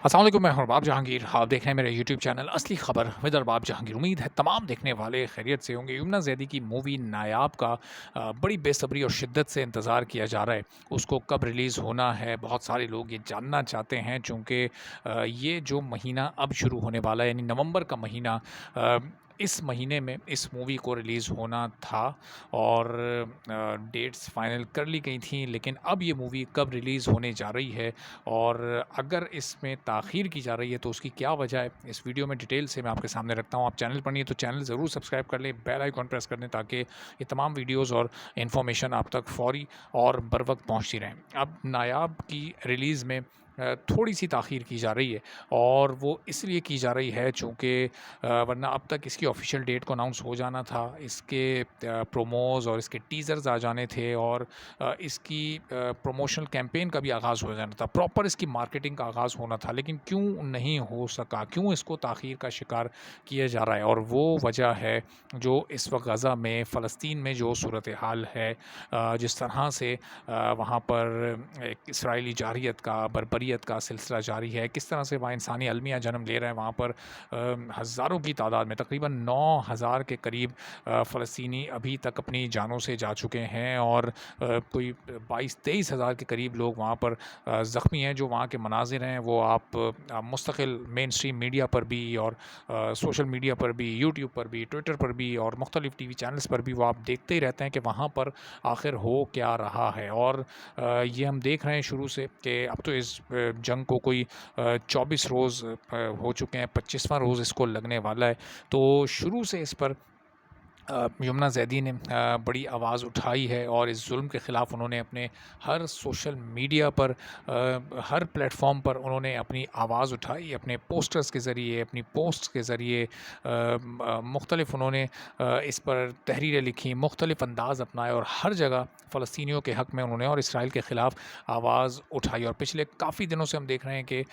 अस्सलाम वालेकुम, मैं हूं अरबाब जहांगीर। आप देख रहे हैं मेरे यूट्यूब चैनल असली खबर विद अरबाब जहांगीर। उम्मीद है तमाम देखने वाले खैरियत से होंगे। यमुना ज़ैदी की मूवी नायाब का बड़ी बेसब्री और शिद्दत से इंतज़ार किया जा रहा है। उसको कब रिलीज़ होना है, बहुत सारे लोग ये जानना चाहते हैं, चूँकि ये जो महीना अब शुरू होने वाला है, यानी नवंबर का महीना, अ, इस महीने में इस मूवी को रिलीज़ होना था और डेट्स फाइनल कर ली गई थी। लेकिन अब ये मूवी कब रिलीज़ होने जा रही है और अगर इसमें ताख़ीर की जा रही है तो उसकी क्या वजह है, इस वीडियो में डिटेल से मैं आपके सामने रखता हूँ। आप चैनल पर नहीं है तो चैनल ज़रूर सब्सक्राइब कर लें, बेल आइकॉन प्रेस कर दें ताकि ये तमाम वीडियोज़ और इन्फॉर्मेशन आप तक फ़ौरी और बर वक्त पहुँचती रहें। अब नायाब की रिलीज़ में थोड़ी सी ताख़ीर की जा रही है और वो इसलिए की जा रही है चूँकि वरना अब तक इसकी ऑफिशियल डेट को अनाउंस हो जाना था, इसके प्रोमोज़ और इसके टीज़र्स आ जाने थे और इसकी प्रमोशनल कैंपेन का भी आगाज़ हो जाना था, प्रॉपर इसकी मार्केटिंग का आगाज़ होना था। लेकिन क्यों नहीं हो सका, क्यों इसको ताख़ीर का शिकार किया जा रहा है? और वो वजह है जो इस वक्त गज़ा में, फ़लस्तीन में जो सूरत हाल है, जिस तरह से वहाँ पर एक इसराइली जारहियत का, बर्बरियत का सिलसिला जारी है, किस तरह से वहाँ इंसानी अलमिया जन्म ले रहे हैं। वहाँ पर हज़ारों की तादाद में, तकरीबन 9,000 के करीब फ़लस्तीनी अभी तक अपनी जानों से जा चुके हैं और कोई 22-23 हज़ार के करीब लोग वहाँ पर ज़ख्मी हैं। जो वहाँ के मनाज़िर हैं वो आप मुस्तकिल मेन स्ट्रीम मीडिया पर भी और सोशल मीडिया पर भी, यूट्यूब पर भी, ट्विटर पर भी और मुख्तलिफ़ टीवी चैनल्स पर भी वो आप देखते ही रहते हैं कि वहाँ पर आखिर हो क्या रहा है। और ये हम देख रहे हैं शुरू से कि अब तो इस जंग को कोई 24 रोज़ हो चुके हैं, 25वां रोज़ इसको लगने वाला है। तो शुरू से इस पर यमुना ज़ैदी ने बड़ी आवाज़ उठाई है और इस ज़ुल्म के ख़िलाफ़ उन्होंने अपने हर सोशल मीडिया पर, हर प्लेटफॉर्म पर उन्होंने अपनी आवाज़ उठाई, अपने पोस्टर्स के ज़रिए, अपनी पोस्ट्स के ज़रिए मुख्तलिफ़ उन्होंने इस पर तहरीरें लिखी, मुख्तलिफ़ अंदाज़ अपनाए और हर जगह फ़लस्तीनियों के हक़ में उन्होंने और इसराइल के ख़िलाफ़ आवाज़ उठाई। और पिछले काफ़ी दिनों से हम देख रहे हैं कि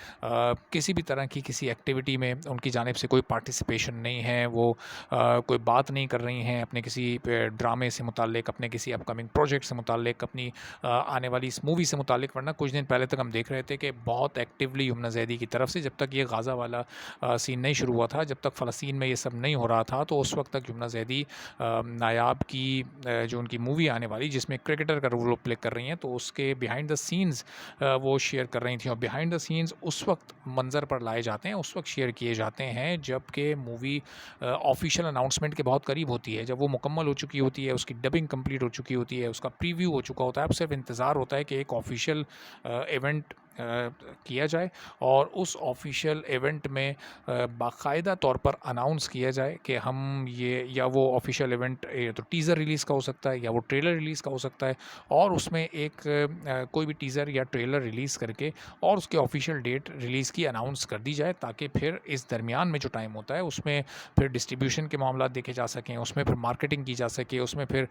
किसी भी तरह की किसी एक्टिविटी में उनकी जानिब से कोई पार्टिसिपेशन नहीं है, वो कोई बात नहीं कर रही हैं अपने किसी ड्रामे से मुताल्लिक, अपने किसी अपकमिंग प्रोजेक्ट से मुताल्लिक, अपनी आने वाली इस मूवी से मुताल्लिक। वरना कुछ दिन पहले तक हम देख रहे थे कि बहुत एक्टिवली यमुना ज़ैदी की तरफ से, जब तक ये गाज़ा वाला सीन नहीं शुरू हुआ था, जब तक फ़लस्तीन में ये सब नहीं हो रहा था, तो उस वक्त तक यमुना ज़ैदी नायाब की जो उनकी मूवी आने वाली जिसमें क्रिकेटर का रोल प्ले कर रही हैं, तो उसके बिहाइंड द सीन्स वो शेयर कर रही थी। और बिहाइंड द सीन्स उस वक्त मंज़र पर लाए जाते हैं, उस वक्त शेयर किए जाते हैं जबकि मूवी ऑफिशियल अनाउंसमेंट के बहुत करीब होती है, जब वो मुकम्मल हो चुकी होती है, उसकी डबिंग कंप्लीट हो चुकी होती है, उसका प्रीव्यू हो चुका होता है। अब सिर्फ इंतज़ार होता है कि एक ऑफिशियल इवेंट किया जाए और उस ऑफिशियल इवेंट में बाकायदा तौर पर अनाउंस किया जाए कि हम ये, या वो ऑफिशियल इवेंट तो टीज़र रिलीज़ का हो सकता है या वो ट्रेलर रिलीज़ का हो सकता है, और उसमें एक कोई भी टीज़र या ट्रेलर रिलीज़ करके और उसके ऑफिशियल डेट रिलीज़ की अनाउंस कर दी जाए, ताकि फिर इस दरमियान में जो टाइम होता है उसमें फिर डिस्ट्रीब्यूशन के मामला देखे जा सकें, उसमें फिर मार्केटिंग की जा सके, उसमें फिर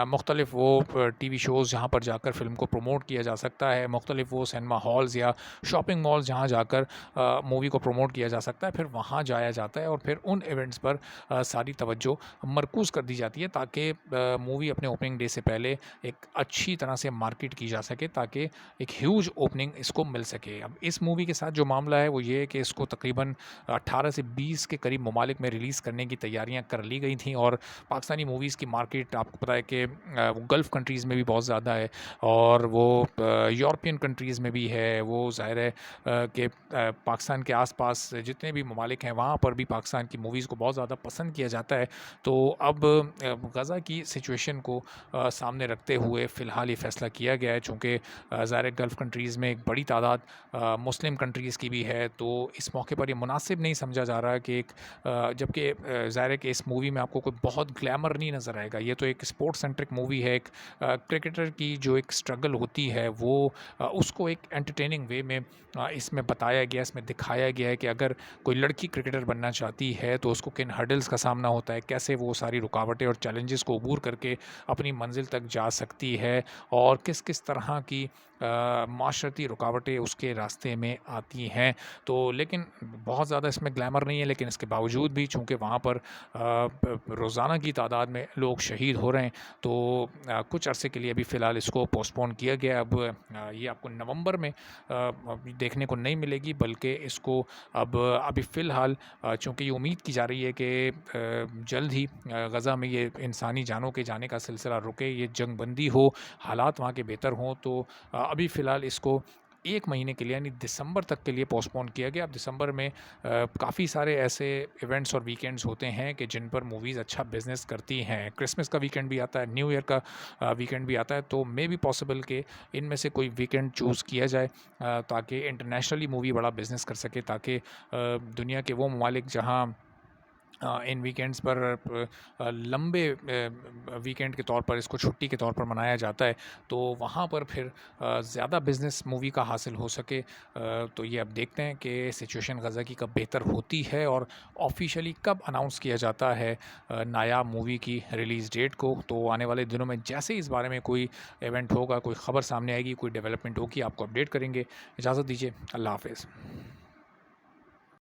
मुख्तलिफ वो टीवी शोज़ जहाँ पर जाकर फ़िल्म को प्रमोट किया जा सकता है, मुख्तलिफ वो सिनेमा हॉल्स या शॉपिंग मॉल्स जहाँ जाकर मूवी को प्रमोट किया जा सकता है, फिर वहाँ जाया जाता है और फिर उन इवेंट्स पर सारी तवज्जो मरकूज़ कर दी जाती है, ताकि मूवी अपने ओपनिंग डे से पहले एक अच्छी तरह से मार्केट की जा सके, ताकि एक ह्यूज ओपनिंग इसको मिल सके। अब इस मूवी के साथ जो मामला है वो ये है कि इसको तकरीबन 18 से 20 के करीब ममालिक में रिलीज़ करने की तैयारियां कर ली गई थी। और पाकिस्तानी मूवीज़ की मार्केट आपको पता है कि वो गल्फ़ कंट्रीज़ में भी बहुत ज़्यादा है और वो यूरोपियन कंट्रीज़ में भी है। वो ज़ाहिर है कि पाकिस्तान के आसपास जितने भी ममालिक हैं वहाँ पर भी पाकिस्तान की मूवीज़ को बहुत ज़्यादा पसंद किया जाता है। तो अब गज़ा की सिचुएशन को सामने रखते हुए फ़िलहाल ये फ़ैसला किया गया है, चूँकि ज़ाहिर है गल्फ़ कंट्रीज़ में एक बड़ी तादाद मुस्लिम कंट्रीज़ की भी है, तो इस मौके पर ये मुनासिब नहीं समझा जा रहा कि एक जबकि ज़ाहिर है कि इस मूवी में आपको कोई बहुत ग्लैमर नहीं नज़र आएगा। ये तो एक स्पोर्ट्स सेंट्रिक मूवी है, एक क्रिकेटर की जो एक स्ट्रगल होती है वो उसको एक एंटरटेनिंग वे में इसमें बताया गया, इसमें दिखाया गया है कि अगर कोई लड़की क्रिकेटर बनना चाहती है तो उसको किन हर्डल्स का सामना होता है, कैसे वो सारी रुकावटें और चैलेंजेस को अबूर करके अपनी मंजिल तक जा सकती है और किस किस तरह की माशरती रुकावटें उसके रास्ते में आती हैं। तो लेकिन बहुत ज़्यादा इसमें ग्लैमर नहीं है, लेकिन इसके बावजूद भी चूँकि वहाँ पर रोज़ाना की तादाद में लोग शहीद हो रहे हैं, तो कुछ अरसे के लिए अभी फ़िलहाल इसको पोस्टपोन किया गया है। अब ये आपको नवंबर में अभी देखने को नहीं मिलेगी, बल्कि इसको अब अभी फ़िलहाल चूँकि ये उम्मीद की जा रही है कि जल्द ही गज़ा में ये इंसानी जानों के जाने का सिलसिला रुके, ये जंगबंदी हो, हालात वहाँ के बेहतर हों, तो अभी फ़िलहाल इसको 1 महीने के लिए यानी दिसंबर तक के लिए पोस्टपोन किया गया। अब दिसंबर में काफ़ी सारे ऐसे इवेंट्स और वीकेंड्स होते हैं कि जिन पर मूवीज़ अच्छा बिज़नेस करती हैं। क्रिसमस का वीकेंड भी आता है, न्यू ईयर का वीकेंड भी आता है, तो मे बी पॉसिबल कि इनमें से कोई वीकेंड चूज़ किया जाए ताकि इंटरनेशनली मूवी बड़ा बिज़नेस कर सके, ताकि दुनिया के वो ममालिक जहाँ इन वीकेंड्स पर लंबे वीकेंड के तौर पर इसको छुट्टी के तौर पर मनाया जाता है, तो वहाँ पर फिर ज़्यादा बिज़नेस मूवी का हासिल हो सके। तो ये अब देखते हैं कि सिचुएशन गज़ा की कब बेहतर होती है और ऑफ़िशियली कब अनाउंस किया जाता है नायाब मूवी की रिलीज़ डेट को। तो आने वाले दिनों में जैसे ही इस बारे में कोई इवेंट होगा, कोई ख़बर सामने आएगी, कोई डेवलपमेंट होगी, आपको अपडेट करेंगे। इजाज़त दीजिए, अल्लाह हाफ़िज़।